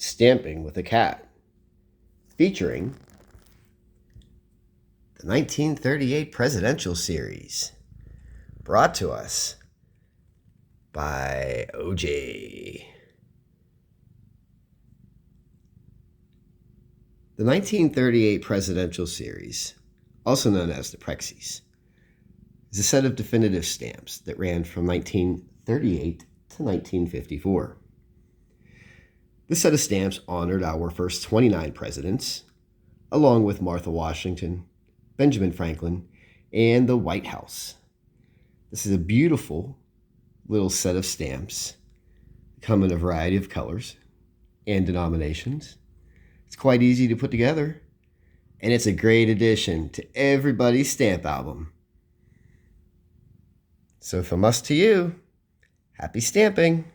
Stamping with a Cat, featuring the 1938 Presidential Series, brought to us by OJ. The 1938 Presidential Series, also known as the Prexies, is a set of definitive stamps that ran from 1938 to 1954. This set of stamps honored our first 29 presidents, along with Martha Washington, Benjamin Franklin, and the White House. This is a beautiful little set of stamps. They come in a variety of colors and denominations. It's quite easy to put together, and it's a great addition to everybody's stamp album. So from us to you, happy stamping!